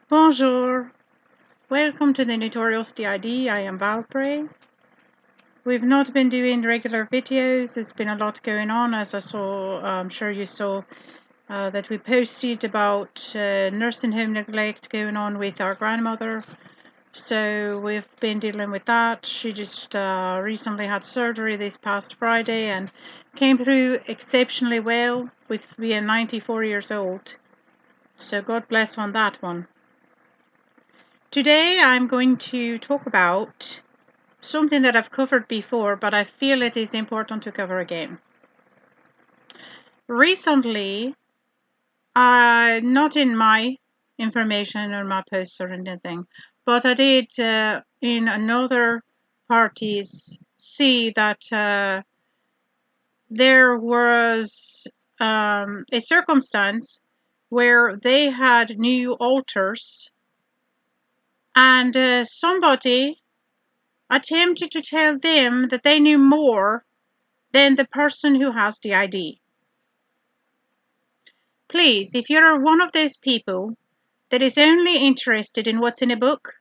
Bonjour, welcome to the Notorious DID. I am Valpray. We've not been doing regular videos. There's been a lot going on, as I'm sure you saw that we posted about nursing home neglect going on with our grandmother. So we've been dealing with that. She just recently had surgery this past Friday and came through exceptionally well with being 94 years old. So God bless on that one. Today I'm going to talk about something that I've covered before, but I feel it is important to cover again. Recently, not in my information or my posts or anything, but I did in another parties see that there was a circumstance where they had new altars and somebody attempted to tell them that they knew more than the person who has the ID. Please, if you're one of those people that is only interested in what's in a book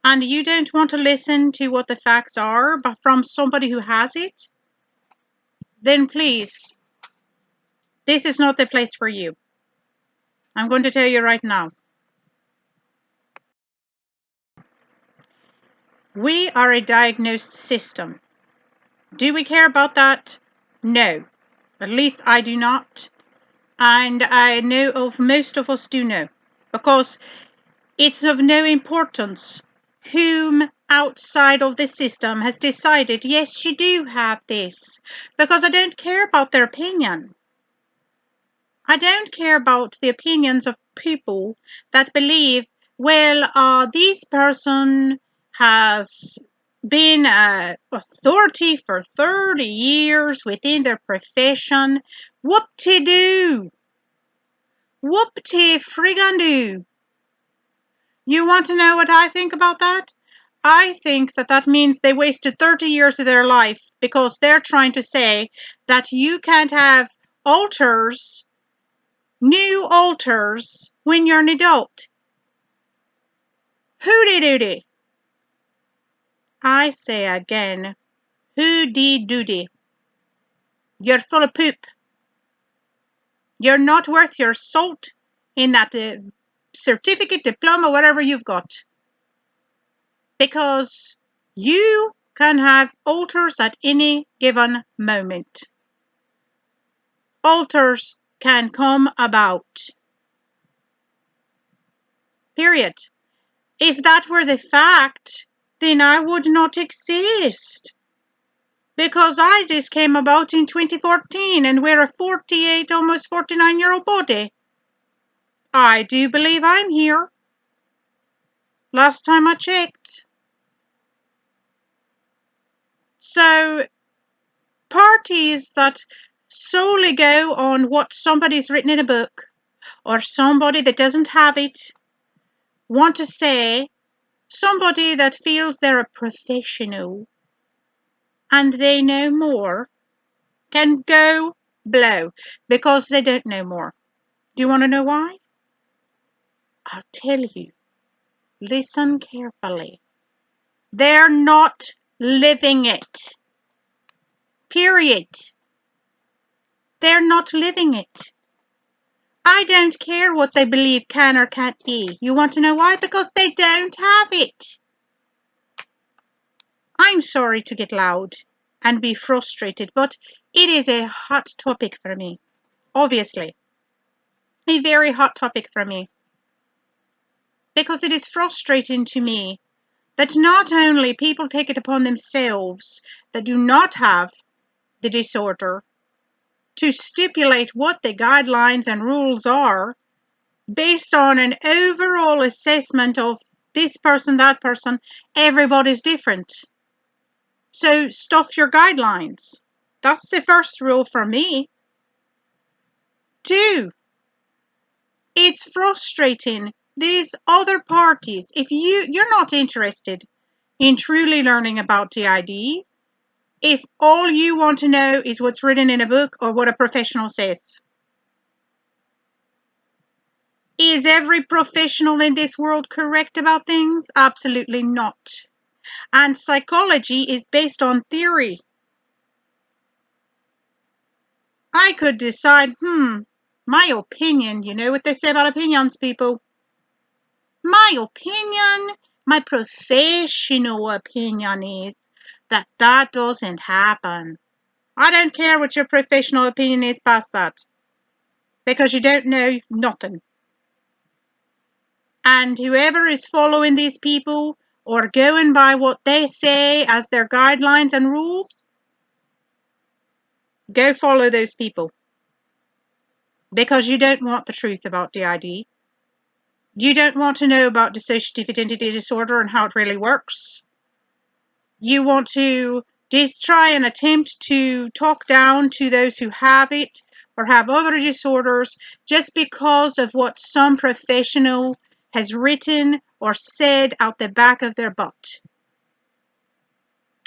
and you don't want to listen to what the facts are but from somebody who has it, then please, this is not the place for you. I'm going to tell you right now. We are a diagnosed system. Do we care about that? No. At least I do not. And I know of most of us do know. Because it's of no importance whom outside of the system has decided, yes, you do have this. Because I don't care about their opinion. I don't care about the opinions of people that believe, well, this person has been an authority for 30 years within their profession. Whoop-de-doo. Whoop-de-friggin-doo. You want to know what I think about that? I think that that means they wasted 30 years of their life because they're trying to say that you can't have altars, new altars, when you're an adult. Hooty-dooty. I say again, hooty-dooty. You're full of poop. You're not worth your salt in that certificate, diploma, whatever you've got. Because you can have altars at any given moment. Altars can come about. Period. If that were the fact, then I would not exist. Because I just came about in 2014 and we're a 48, almost 49-year-old body. I do believe I'm here. Last time I checked. So, parties that solely go on what somebody's written in a book or somebody that doesn't have it want to say, somebody that feels they're a professional and they know more can go blow because they don't know more. Do you want to know why? I'll tell you. Listen carefully. They're not living it. Period. They're not living it. I don't care what they believe can or can't be. You want to know why? Because they don't have it. I'm sorry to get loud and be frustrated, but it is a hot topic for me. Obviously. A very hot topic for me. Because it is frustrating to me that not only people take it upon themselves that do not have the disorder to stipulate what the guidelines and rules are based on an overall assessment of this person, that person, everybody's different. So stuff your guidelines. That's the first rule for me. 2, it's frustrating these other parties. If you're not interested in truly learning about D.I.D, if all you want to know is what's written in a book or what a professional says, Is every professional in this world correct about things? Absolutely not. And psychology is based on theory. I could decide, my opinion, you know what they say about opinions, people? My opinion, my professional opinion is that that doesn't happen. I don't care what your professional opinion is past that, because you don't know nothing. And whoever is following these people or going by what they say as their guidelines and rules, go follow those people. Because you don't want the truth about DID. You don't want to know about dissociative identity disorder and how it really works. You want to just try and attempt to talk down to those who have it or have other disorders just because of what some professional has written or said out the back of their butt.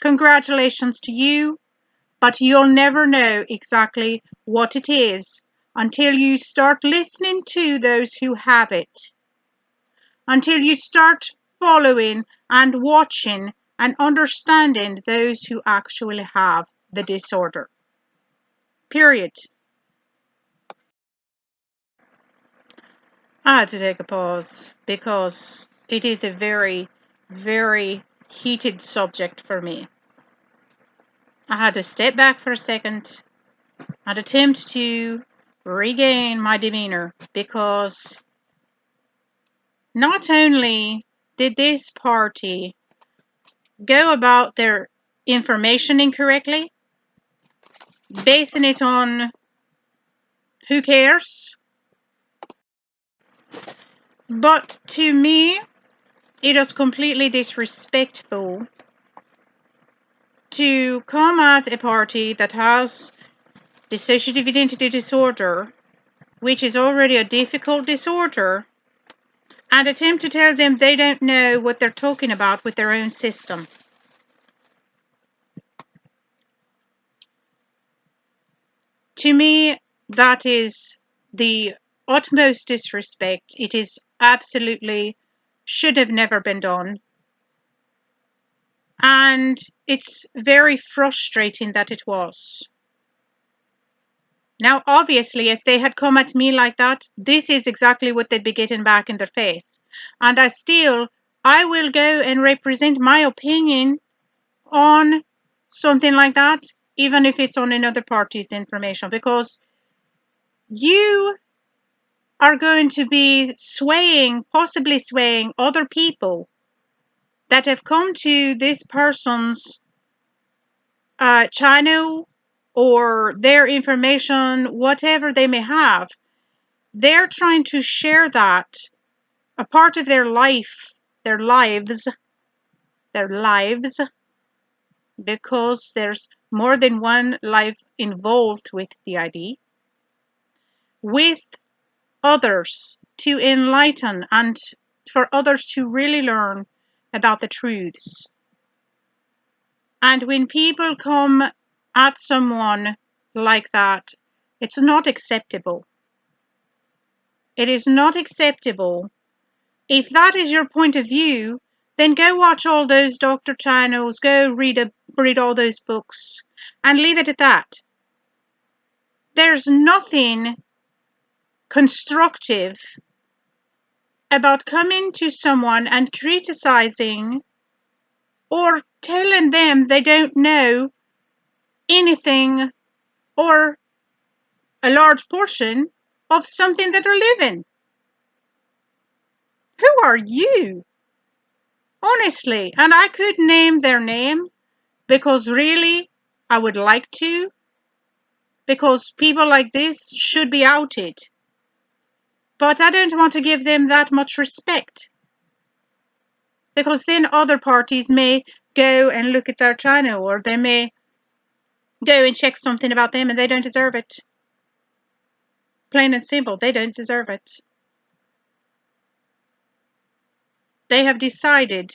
Congratulations to you, but you'll never know exactly what it is until you start listening to those who have it. Until you start following and watching and understanding those who actually have the disorder. Period. I had to take a pause because it is a very, very heated subject for me. I had to step back for a second and attempt to regain my demeanor, because not only did this party go about their information incorrectly, basing it on who cares, but to me it is completely disrespectful to come at a party that has dissociative identity disorder, which is already a difficult disorder, and attempt to tell them they don't know what they're talking about with their own system. To me, that is the utmost disrespect. It is absolutely should have never been done. And it's very frustrating that it was. Now, obviously, if they had come at me like that, this is exactly what they'd be getting back in their face. And I will go and represent my opinion on something like that, even if it's on another party's information, because you are going to be possibly swaying other people that have come to this person's channel or their information, whatever they may have. They're trying to share that, a part of their life, their lives, because there's more than one life involved with DID, with others, to enlighten and for others to really learn about the truths. And when people come at someone like that, it's not acceptable. It is not acceptable. If that is your point of view, then go watch all those doctor channels, go read all those books, and leave it at that. There's nothing constructive about coming to someone and criticizing or telling them they don't know anything or a large portion of something that they're living. Who are you? Honestly, and I could name their name because really I would like to, because people like this should be outed. But I don't want to give them that much respect, because then other parties may go and look at their channel, or they may go and check something about them and they don't deserve it. Plain and simple, they don't deserve it. They have decided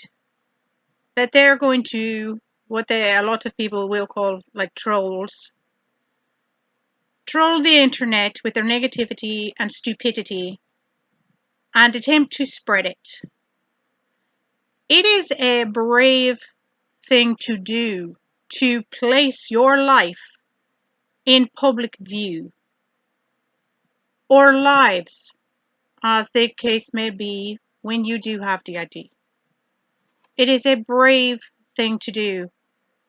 that they're going to, what a lot of people will call like trolls, troll the internet with their negativity and stupidity and attempt to spread it. It is a brave thing to do to place your life in public view, or lives, as the case may be when you do have DID. It is a brave thing to do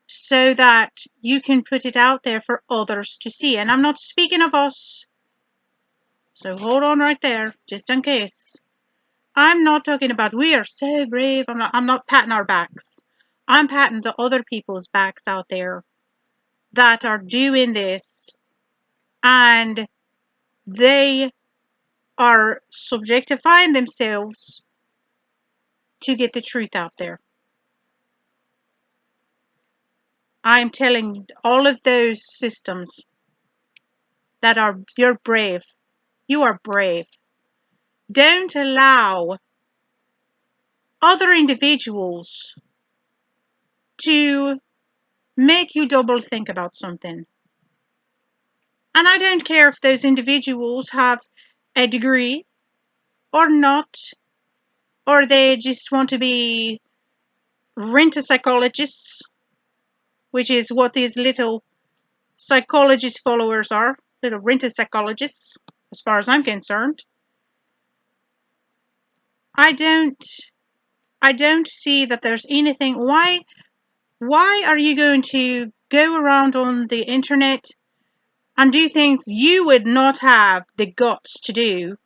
so that you can put it out there for others to see. And I'm not speaking of us, so hold on right there, just in case. I'm not talking about we are so brave. I'm not patting our backs. I'm patting the other people's backs out there that are doing this, and they are subjectifying themselves to get the truth out there. I'm telling all of those systems that you're brave. You are brave. Don't allow other individuals to make you double think about something. And I don't care if those individuals have a degree or not, or they just want to be rent-a-psychologists, which is what these little psychologist followers are, little rent-a-psychologists, as far as I'm concerned. I don't see that there's anything. Why are you going to go around on the internet and do things you would not have the guts to do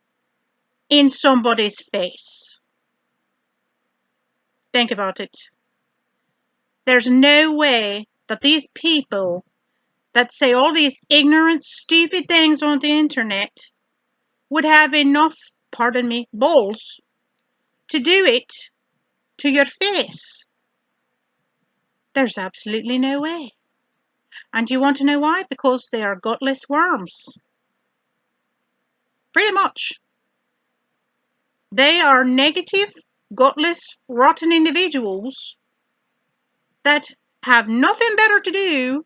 in somebody's face? Think about it. There's no way that these people that say all these ignorant, stupid things on the internet would have enough, pardon me, balls to do it to your face. There's absolutely no way. And you want to know why? Because they are gutless worms. Pretty much. They are negative, gutless, rotten individuals that have nothing better to do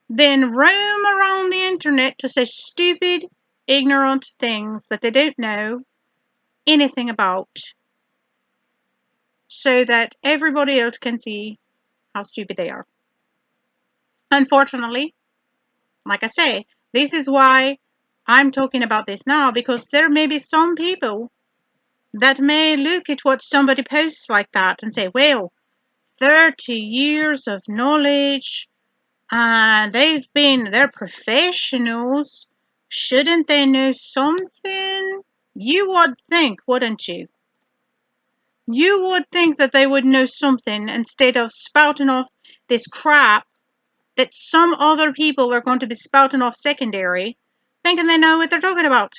than roam around the internet to say stupid, ignorant things that they don't know anything about, so that everybody else can see how stupid they are. Unfortunately, like I say, this is why I'm talking about this now, because there may be some people that may look at what somebody posts like that and say, well, 30 years of knowledge, and they're professionals. Shouldn't they know something? You would think, wouldn't you? You would think that they would know something instead of spouting off this crap that some other people are going to be spouting off secondary, thinking they know what they're talking about.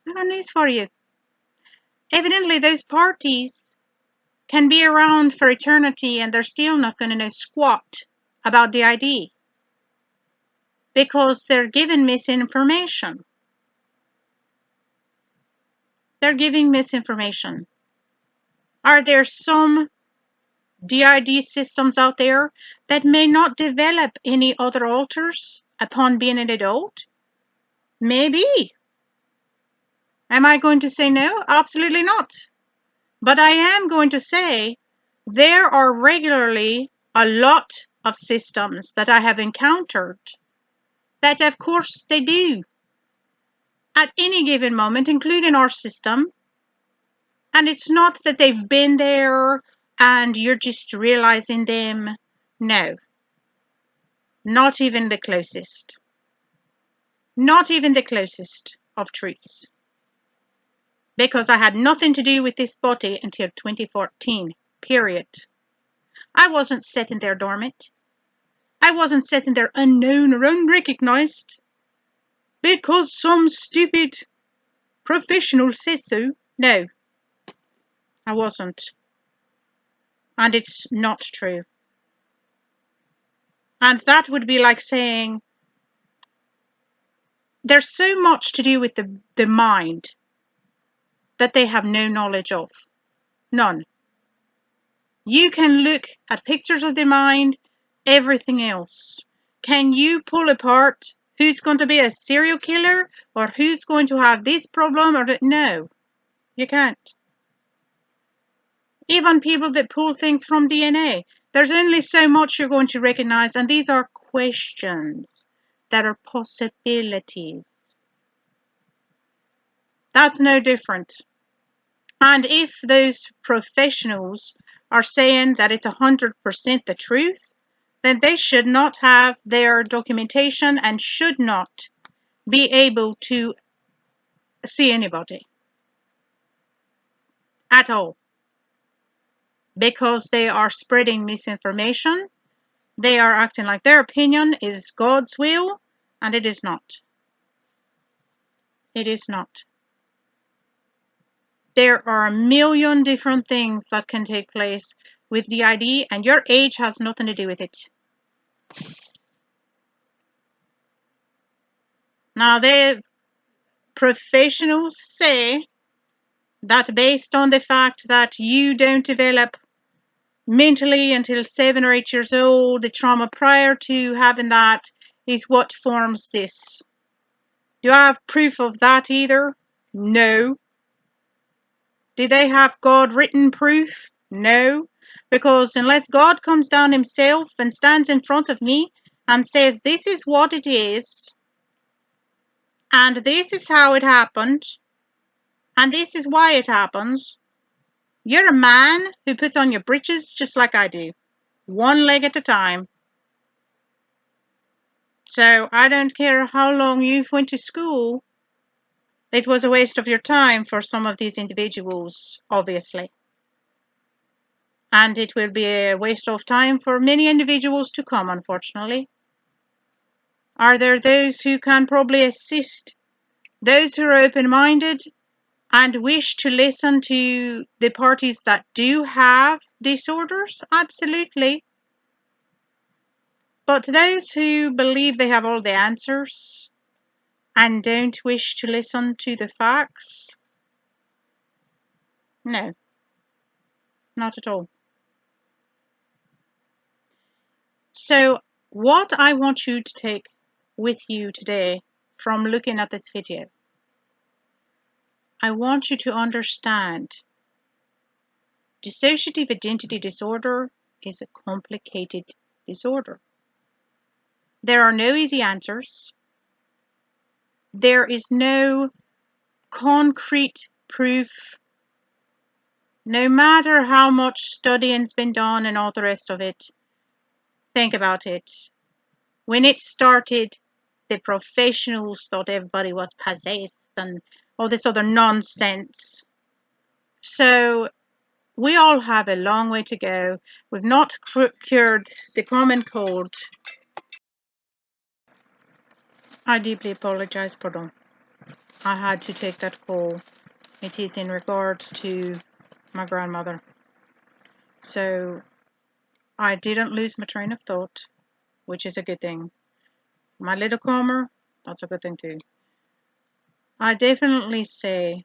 I got news for you. Evidently, those parties can be around for eternity and they're still not going to know squat about D.I.D. because they're given misinformation. They're giving misinformation. Are there some D.I.D. systems out there that may not develop any other alters upon being an adult? Maybe. Am I going to say no? Absolutely not. But I am going to say there are regularly a lot of systems that I have encountered that, of course, they do at any given moment, including our system. And it's not that they've been there and you're just realizing them. No. Not even the closest. Not even the closest of truths. Because I had nothing to do with this body until 2014. Period. I wasn't sitting there dormant. I wasn't sitting there unknown or unrecognized because some stupid professional says so. No. I wasn't. And it's not true. And that would be like saying there's so much to do with the mind that they have no knowledge of. None. You can look at pictures of the mind, everything else. Can you pull apart who's going to be a serial killer or who's going to have this problem or that? No. You can't. Even people that pull things from DNA, there's only so much you're going to recognize, and these are questions that are possibilities. That's no different. And if those professionals are saying that it's 100% the truth, then they should not have their documentation and should not be able to see anybody at all, because they are spreading misinformation. They are acting like their opinion is God's will, and it is not. It is not. There are a million different things that can take place with D.I.D, and your age has nothing to do with it. Now, the professionals say that based on the fact that you don't develop mentally until 7 or 8 years old, the trauma prior to having that is what forms this. Do I have proof of that either? No. Do they have God-written proof? No. Because unless God comes down himself and stands in front of me and says, this is what it is, and this is how it happened, and this is why it happens, you're a man who puts on your breeches just like I do. One leg at a time. So I don't care how long you've went to school. It was a waste of your time for some of these individuals, obviously. And it will be a waste of time for many individuals to come, unfortunately. Are there those who can probably assist? Those who are open-minded and wish to listen to the parties that do have disorders? Absolutely. But those who believe they have all the answers and don't wish to listen to the facts? No, not at all. So what I want you to take with you today from looking at this video, I want you to understand dissociative identity disorder is a complicated disorder. There are no easy answers. There is no concrete proof. No matter how much studying's been done and all the rest of it, think about it. When it started, the professionals thought everybody was possessed and all this other nonsense. So we all have a long way to go. We've not cured the common cold. I deeply apologize, pardon. I had to take that call. It is in regards to my grandmother. So I didn't lose my train of thought, which is a good thing. My little calmer, that's a good thing too. I definitely say,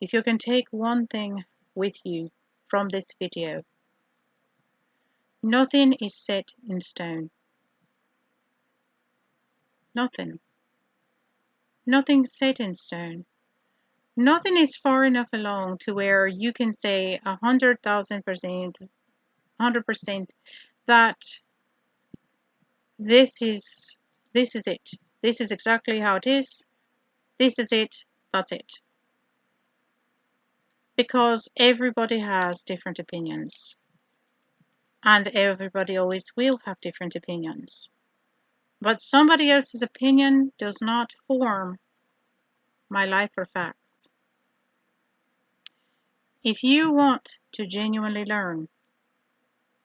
if you can take one thing with you from this video, nothing is set in stone. Nothing. Nothing's set in stone. Nothing is far enough along to where you can say 100,000%, 100% that this is it. This is exactly how it is. This is it. That's it. Because everybody has different opinions. And everybody always will have different opinions. But somebody else's opinion does not form my life or facts. If you want to genuinely learn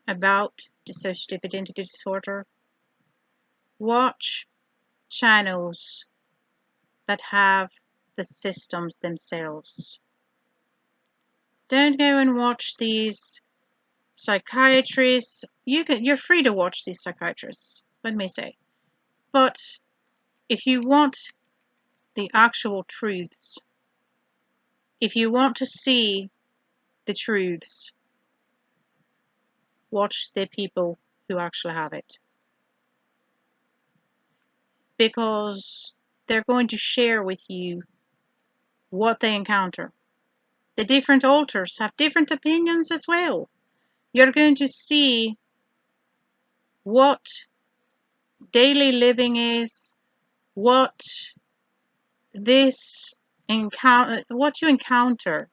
about dissociative identity disorder, watch channels that have the systems themselves. Don't go and watch these psychiatrists. You're free to watch these psychiatrists, let me say. But if you want the actual truths, if you want to see the truths, watch the people who actually have it. Because they're going to share with you what they encounter. The different alters have different opinions as well. You're going to see what daily living is, what what you encounter,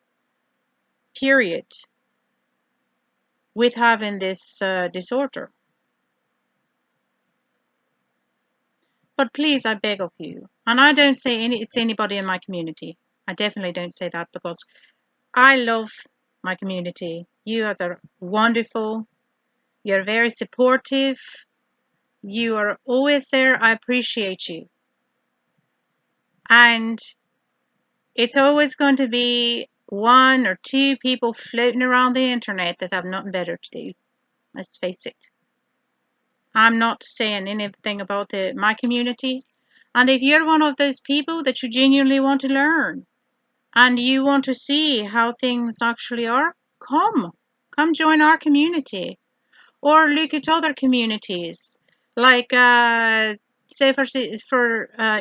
period, with having this disorder. But please, I beg of you, and I don't say it's anybody in my community. I definitely don't say that because I love my community. You guys are wonderful. You're very supportive. You are always there. I appreciate you. And it's always going to be one or two people floating around the internet that have nothing better to do. Let's face it. I'm not saying anything about my community. And if you're one of those people that you genuinely want to learn and you want to see how things actually are, come join our community or look at other communities. Like, say for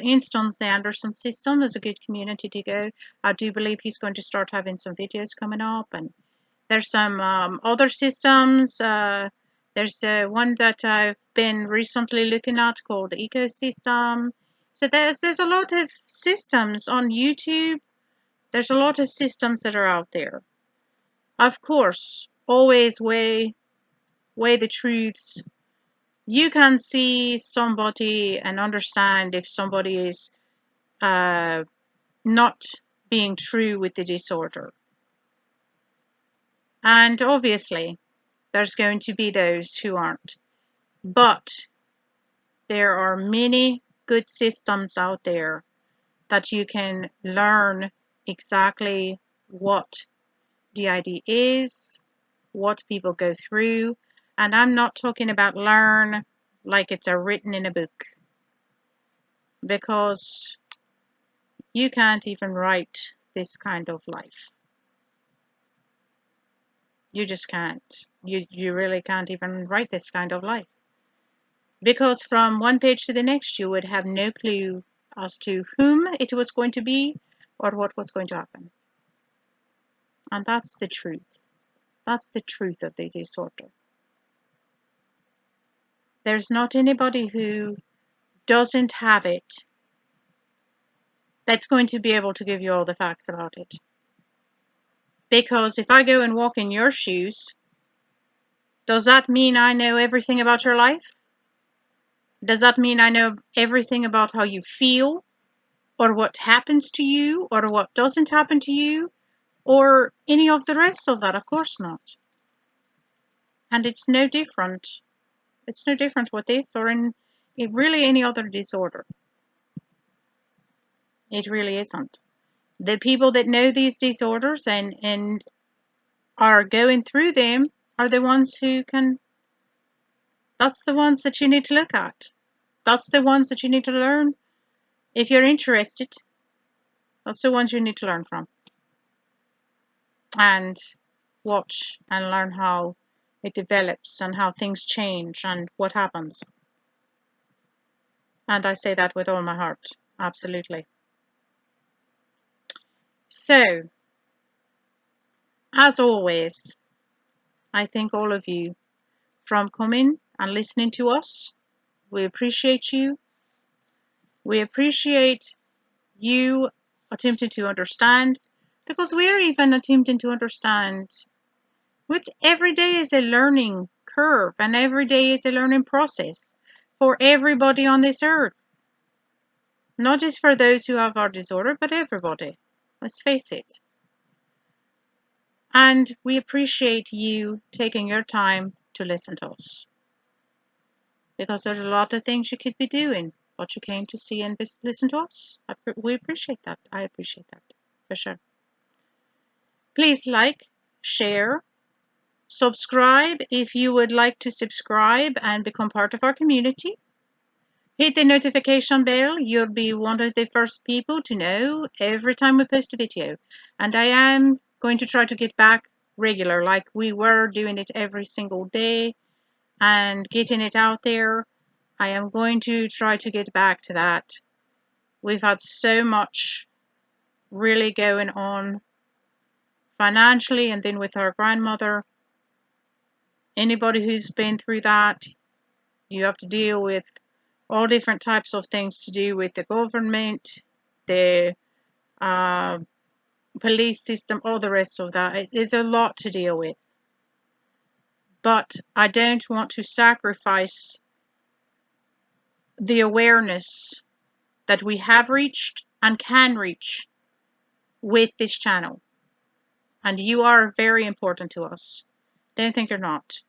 instance, the Anderson system is a good community to go. I do believe he's going to start having some videos coming up, and there's some other systems. There's one that I've been recently looking at called Ecosystem. So there's a lot of systems on YouTube. There's a lot of systems that are out there. Of course, always weigh the truths. You can see somebody and understand if somebody is not being true with the disorder. And obviously, there's going to be those who aren't. But there are many good systems out there that you can learn exactly what DID is, what people go through. And I'm not talking about learn like it's written in a book, because you can't even write this kind of life. You just can't. You really can't even write this kind of life. Because from one page to the next, you would have no clue as to whom it was going to be or what was going to happen. And that's the truth. That's the truth of the disorder. There's not anybody who doesn't have it that's going to be able to give you all the facts about it. Because if I go and walk in your shoes, does that mean I know everything about your life? Does that mean I know everything about how you feel, or what happens to you, or what doesn't happen to you, or any of the rest of that? Of course not. And it's no different. It's no different with this or in really any other disorder. It really isn't. The people that know these disorders and are going through them are the ones who can. That's the ones that you need to look at. That's the ones that you need to learn. If you're interested, that's the ones you need to learn from. And watch and learn how it develops and how things change and what happens. And I say that with all my heart. Absolutely. So, as always, I thank all of you from coming and listening to us. We appreciate you. We appreciate you attempting to understand, because we're even attempting to understand, which every day is a learning curve and every day is a learning process for everybody on this earth. Not just for those who have our disorder, but everybody. Let's face it. And we appreciate you taking your time to listen to us. Because there's a lot of things you could be doing, but you came to see and listen to us. We appreciate that. I appreciate that, for sure. Please like, share, subscribe if you would like to subscribe and become part of our community. Hit the notification bell. You'll be one of the first people to know every time we post a video. And I am going to try to get back regular, like we were doing it every single day and getting it out there. I am going to try to get back to that. We've had so much really going on financially, and then with our grandmother. Anybody who's been through that, you have to deal with all different types of things to do with the government, the police system, all the rest of that. It's a lot to deal with. But I don't want to sacrifice the awareness that we have reached and can reach with this channel. And you are very important to us. Don't think you're not.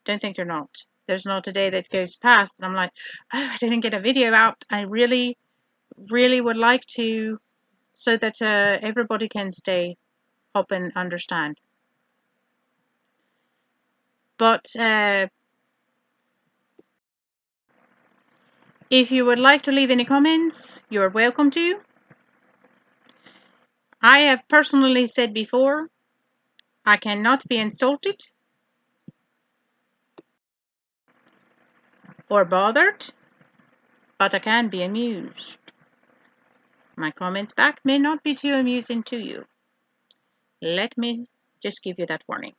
Don't think you're not. There's not a day that goes past and I'm like, oh, I didn't get a video out. I really, really would like to, so that everybody can stay up and understand. But if you would like to leave any comments, you're welcome to. I have personally said before, I cannot be insulted or bothered, but I can be amused. My comments back may not be too amusing to you. Let me just give you that warning.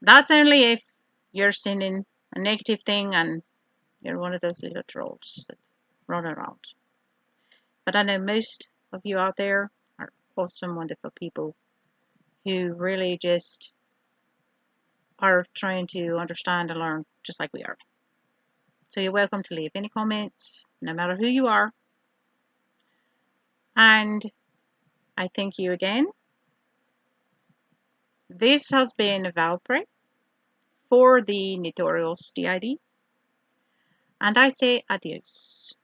That's only if you're sending a negative thing and you're one of those little trolls that run around. But I know most of you out there are awesome, wonderful people who really just are trying to understand and learn just like we are. So you're welcome to leave any comments, no matter who you are. And I thank you again. This has been Valpray for the Notorious DID. And I say adios.